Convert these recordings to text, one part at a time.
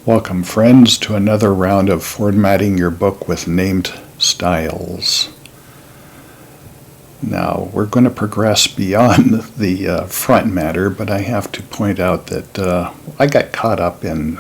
Welcome, friends, to another round of formatting your book with named styles. Now, we're going to progress beyond the front matter, but I have to point out that I got caught up in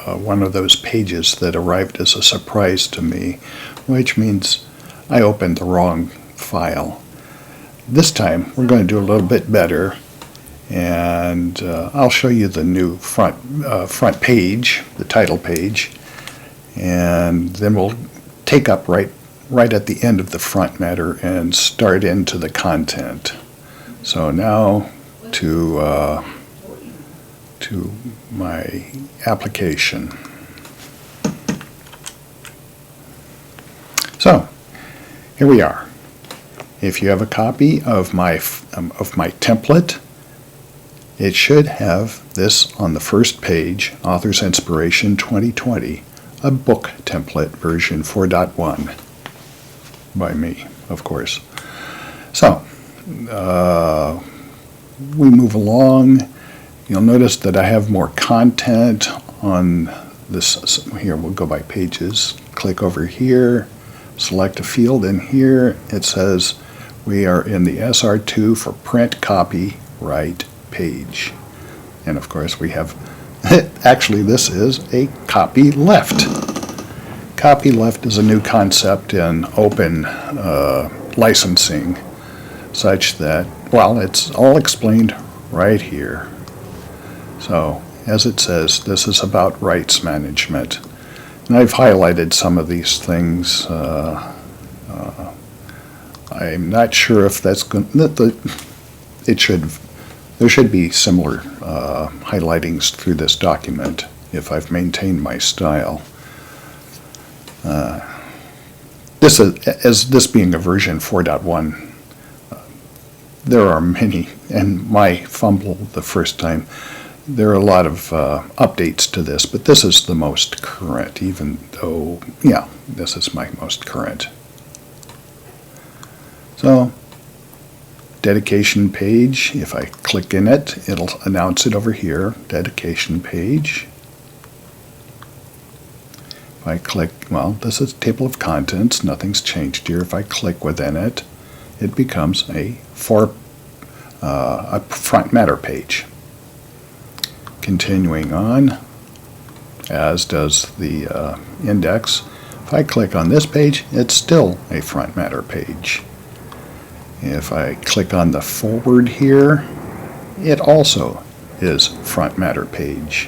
one of those pages that arrived as a surprise to me, which means I opened the wrong file. This time, we're going to do a little bit better, and I'll show you the new front page, the title page, and then we'll take up right at the end of the front matter and start into the content. So now to my application. So here we are. If you have a copy of my template, it should have this on the first page, Author's Inspiration 2020, a book template version 4.1 by me, of course. So, we move along. You'll notice that I have more content on this. Here, we'll go by pages. Click over here, select a field, and here it says we are in the SR2 for print copyright page. And of course we have, actually this is a copy left. Copy left is a new concept in open licensing, such that, well, it's all explained right here. So as it says, this is about rights management. And I've highlighted some of these things. I'm not sure if that's going to, there should be similar highlightings through this document if I've maintained my style. This being a version 4.1, there are many, and my fumble the first time, there are a lot of updates to this, but this is the most current, even though, yeah, this is my most current. So, dedication page, if I click in it, it'll announce it over here, dedication page. If I click, well, this is table of contents, nothing's changed here. If I click within it, it becomes a front matter page. Continuing on, as does the index. If I click on this page, it's still a front matter page. If I click on the forward here, it also is front matter page.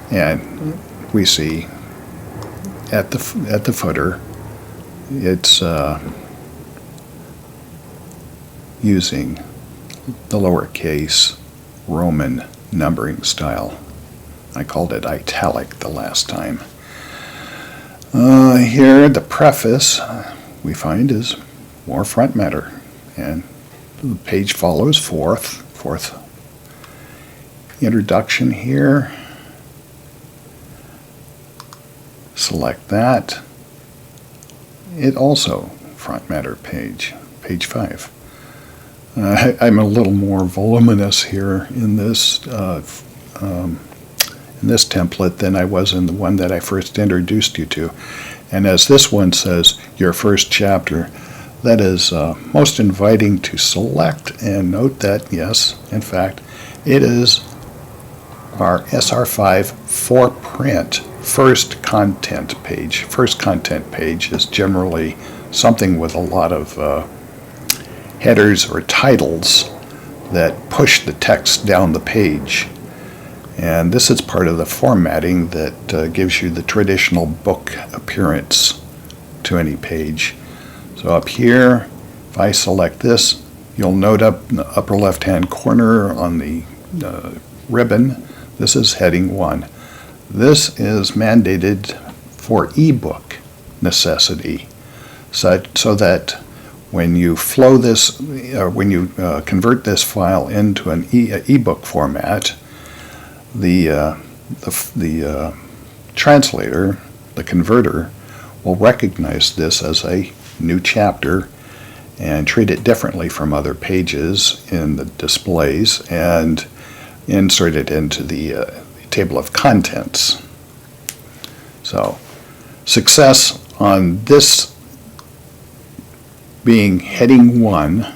And we see at the footer, it's using the lowercase Roman numbering style. I called it italic the last time. Here, the preface we find is more front matter, and the page follows fourth introduction here. Select that. It also front matter page 5. I'm a little more voluminous here in this template than I was in the one that I first introduced you to. And as this one says, your first chapter, that is most inviting to select, and note that, yes, in fact, it is our SR5 for print first content page. First content page is generally something with a lot of headers or titles that push the text down the page. And this is part of the formatting that gives you the traditional book appearance to any page. So up here, if I select this, you'll note up in the upper left-hand corner on the ribbon, this is heading 1. This is mandated for ebook necessity, so that when you flow this, or when you convert this file into an ebook format, the translator, the converter, will recognize this as a new chapter and treat it differently from other pages in the displays and insert it into the table of contents. So success on this being heading 1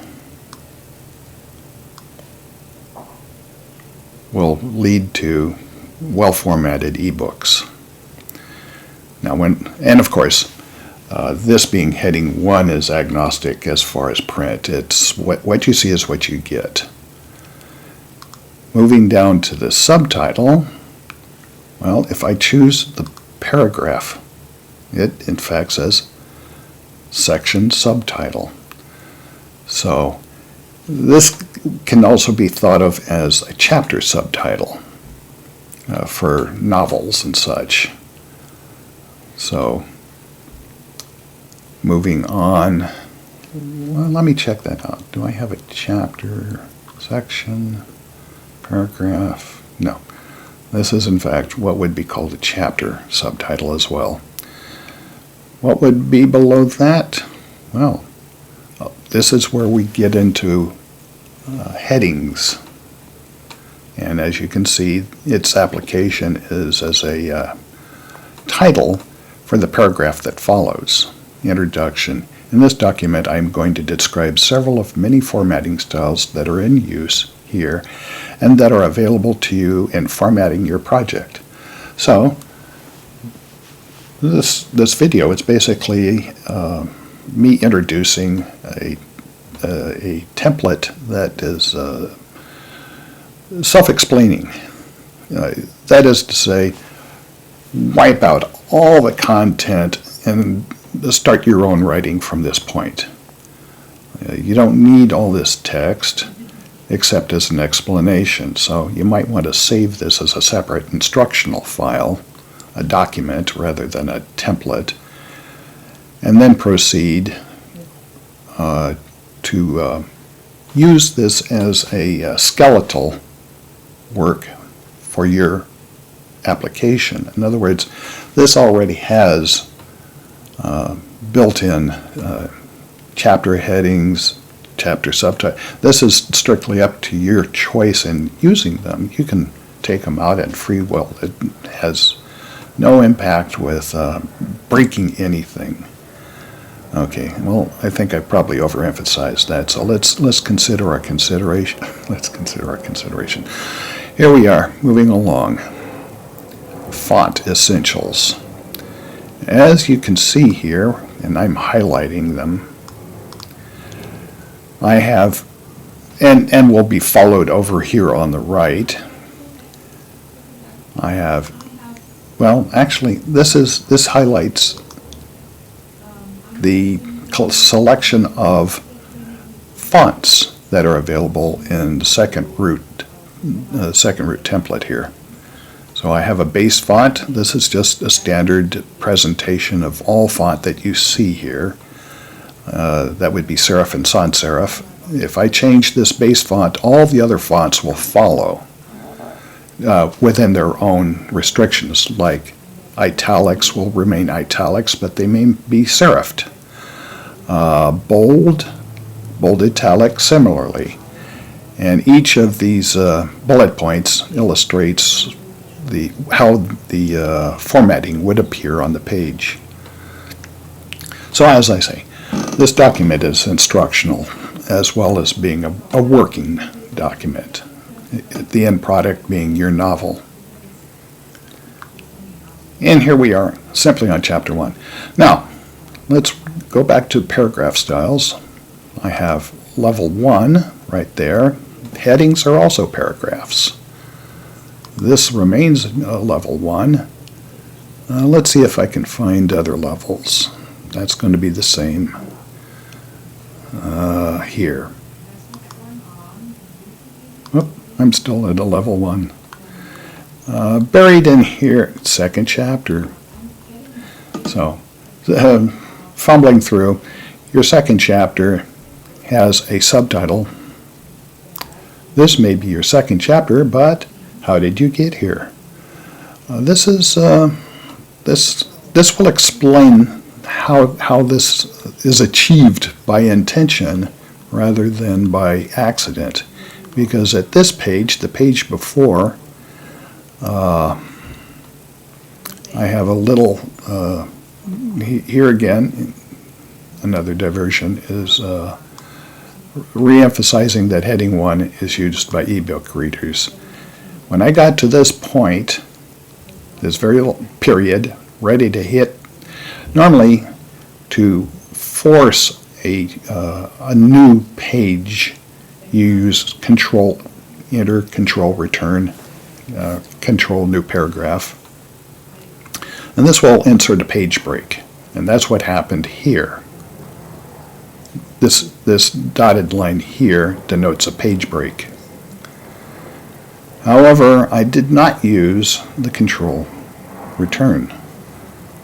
will lead to well-formatted ebooks. Now, and of course, this being heading 1 is agnostic as far as print. It's what you see is what you get. Moving down to the subtitle, well, if I choose the paragraph, it in fact says section subtitle. So this can also be thought of as a chapter subtitle for novels and such. So moving on, well, let me check that out. Do I have a chapter, section, paragraph? No. This is in fact what would be called a chapter subtitle as well. What would be below that? Well, this is where we get into headings. And as you can see, its application is as a title for the paragraph that follows. Introduction. In this document, I'm going to describe several of many formatting styles that are in use here and that are available to you in formatting your project. So, this video is basically me introducing a template that is self-explaining. That is to say, wipe out all the content and start your own writing from this point. You don't need all this text except as an explanation, so you might want to save this as a separate instructional file, a document rather than a template, and then proceed to use this as a skeletal work for your application. In other words, this already has built-in chapter headings, chapter subtitle. This is strictly up to your choice in using them. You can take them out at free will. It has no impact with breaking anything. Okay, well, I think I probably overemphasized that, so let's consider our consideration. Let's consider our consideration. Here we are, moving along. Font essentials. As you can see here, and I'm highlighting them, I have, and will be followed over here on the right. I have, well, actually, this highlights the selection of fonts that are available in the second root template here. So I have a base font. This is just a standard presentation of all font that you see here. That would be serif and sans serif. If I change this base font, all the other fonts will follow within their own restrictions, like italics will remain italics, but they may be serifed. Bold italic similarly. And each of these bullet points illustrates how the formatting would appear on the page. So as I say, this document is instructional as well as being a working document, the end product being your novel. And here we are, simply on Chapter 1. Now, let's go back to paragraph styles. I have level 1 right there. Headings are also paragraphs. This remains level 1. Let's see if I can find other levels. That's going to be the same here. Oh, I'm still at a level 1. Buried in here, second chapter. So, fumbling through, your second chapter has a subtitle. This may be your second chapter, but how did you get here? This will explain how this is achieved by intention rather than by accident, because at this page, the page before, I have a little, here again, another diversion is re-emphasizing that heading 1 is used by ebook readers. When I got to this point, this very period, ready to hit, normally to force a new page, you use Control Enter, Control Return, Control New Paragraph. And this will insert a page break. And that's what happened here. This dotted line here denotes a page break. However, I did not use the Control Return.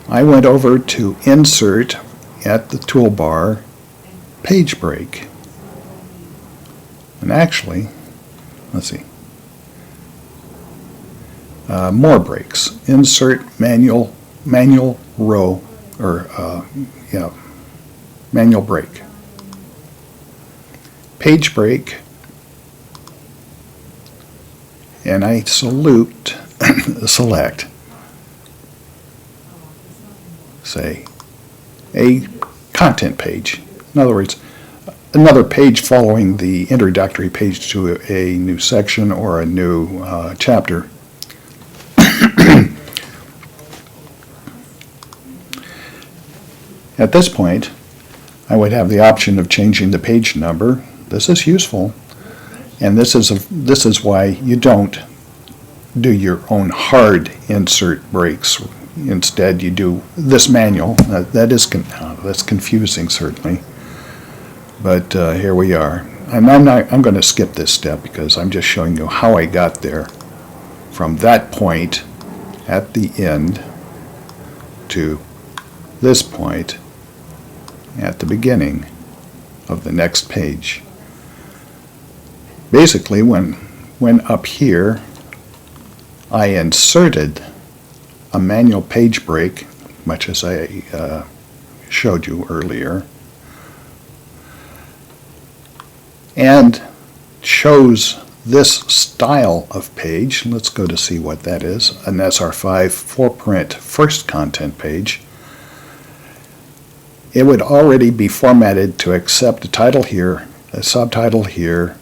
I went over to Insert at the toolbar, Page Break. And actually, let's see, more breaks. Insert manual row, or manual break. Page break, and I select, say, a content page. In other words, another page following the introductory page to a new section or a new chapter. At this point, I would have the option of changing the page number. This is useful, and this is why you don't do your own hard insert breaks. Instead, you do this manual. That's confusing, certainly. But here we are. And I'm going to skip this step because I'm just showing you how I got there from that point at the end to this point at the beginning of the next page. Basically, when up here I inserted a manual page break, much as I showed you earlier, and chose this style of page. Let's go to see what that is. An SR5 for-print first content page. It would already be formatted to accept a title here, a subtitle here,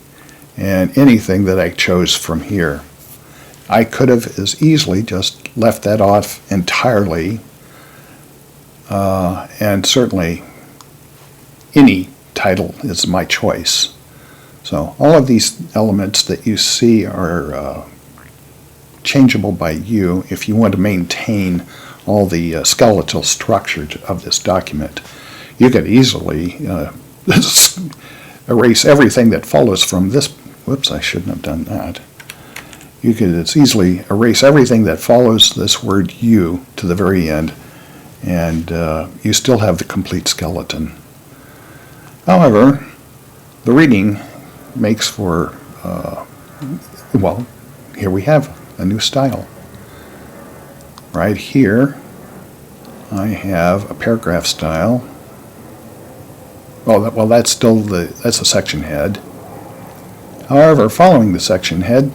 and anything that I chose from here. I could have as easily just left that off entirely, and certainly any title is my choice. So all of these elements that you see are changeable by you if you want to maintain all the skeletal structure of this document. You could easily erase everything that follows from this. Whoops, I shouldn't have done that. You could as easily erase everything that follows this word you to the very end, and you still have the complete skeleton. However, the reading makes for, well, here we have a new style. Right here, I have a paragraph style. Well, that's a section head. However, following the section head,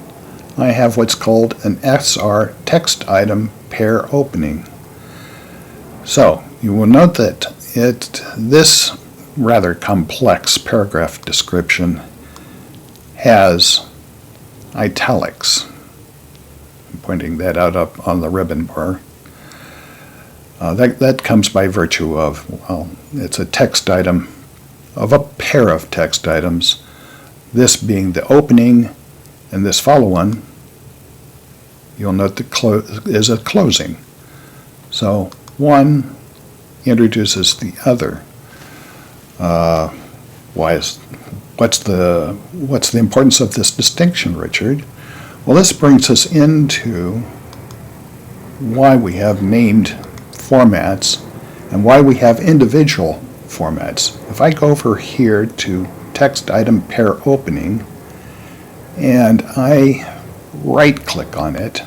I have what's called an SR text item pair opening. So you will note that this rather complex paragraph description has italics. I'm pointing that out up on the ribbon bar. That comes by virtue of, well, it's a text item of a pair of text items, this being the opening and this follow-on, you'll note is a closing. So one introduces the other. What's the importance of this distinction, Richard? Well, this brings us into why we have named formats and why we have individual formats. If I go over here to text item pair opening and I right-click on it,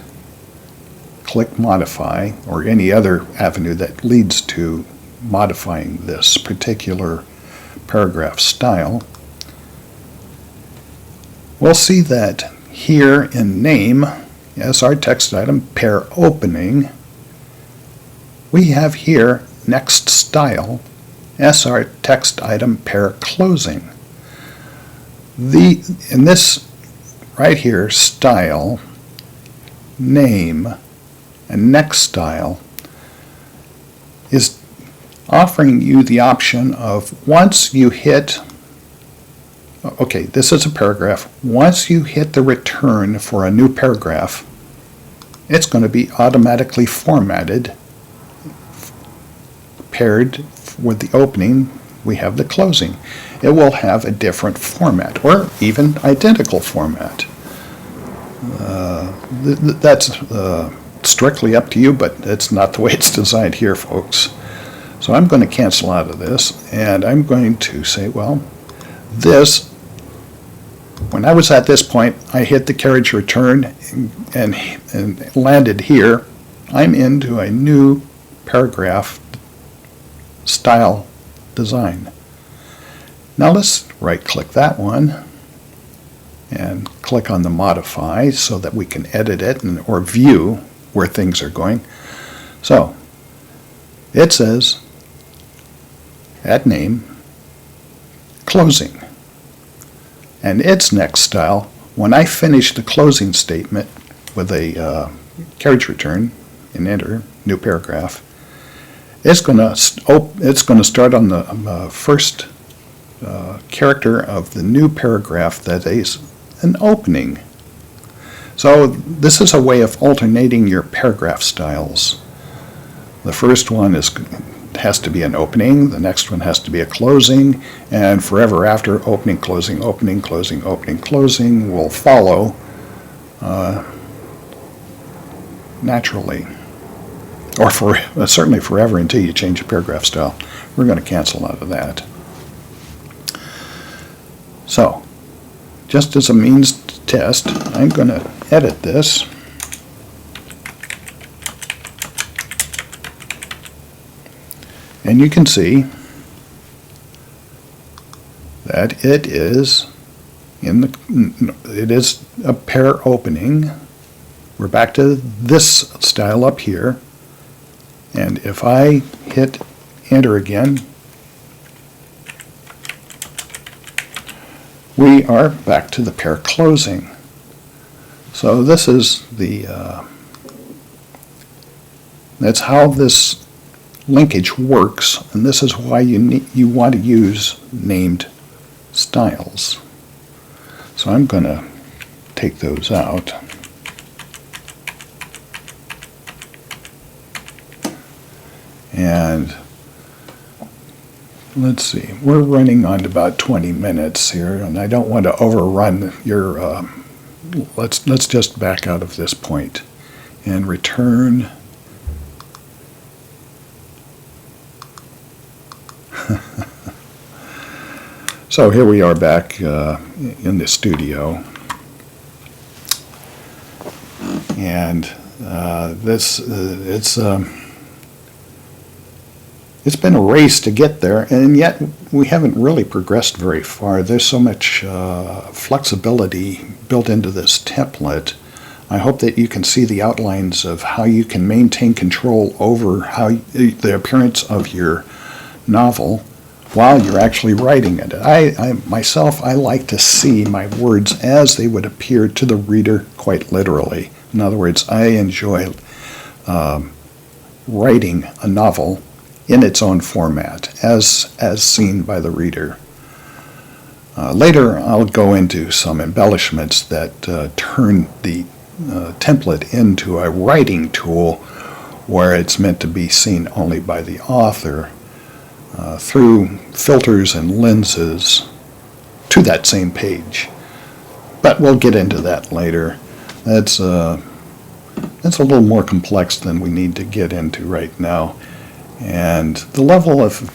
click modify, or any other avenue that leads to modifying this particular paragraph style, we'll see that here in name SR text item pair opening, we have here next style, SR text item pair closing. In this right here, style, name, and next style is offering you the option of once you hit, okay, this is a paragraph. Once you hit the return for a new paragraph, it's going to be automatically formatted, paired with the opening, we have the closing. It will have a different format, or even identical format. That's strictly up to you, but it's not the way it's designed here, folks. So I'm going to cancel out of this, and I'm going to say, well, this, when I was at this point, I hit the carriage return and landed here. I'm into a new paragraph style design. Now let's right-click that one and click on the modify so that we can edit it or view where things are going. So it says add name, closing, and its next style, when I finish the closing statement with a carriage return and enter new paragraph, it's going to start on the first character of the new paragraph that is an opening. So this is a way of alternating your paragraph styles. The first one has to be an opening, the next one has to be a closing, and forever after, opening, closing, opening, closing, opening, closing will follow naturally. Or certainly forever until you change your paragraph style. We're going to cancel out of that. So, just as a means to test, I'm going to edit this. And you can see that it is a pair opening. We're back to this style up here. And if I hit enter again, we are back to the pair closing. So this is that's how this linkage works, and this is why you want to use named styles. So I'm going to take those out. And let's see, we're running on to about 20 minutes here, and I don't want to overrun your, let's just back out of this point and return. So here we are back in the studio, and it's been a race to get there, and yet we haven't really progressed very far. There's so much flexibility built into this template. I hope that you can see the outlines of how you can maintain control over the appearance of your novel while you're actually writing it. I myself like to see my words as they would appear to the reader quite literally. In other words, I enjoy writing a novel in its own format, as seen by the reader. Later, I'll go into some embellishments that turn the template into a writing tool where it's meant to be seen only by the author through filters and lenses to that same page. But we'll get into that later. That's a little more complex than we need to get into right now. And the level of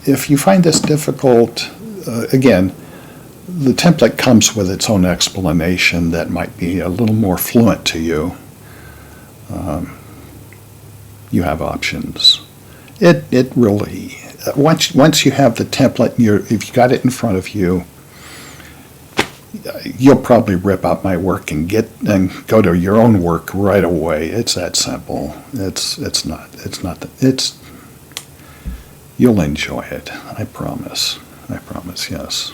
if you find this difficult, again, the template comes with its own explanation that might be a little more fluent to you. You have options. It really, once you have the template, if you got it in front of you, you'll probably rip out my work and go to your own work right away. It's that simple. You'll enjoy it. I promise. Yes.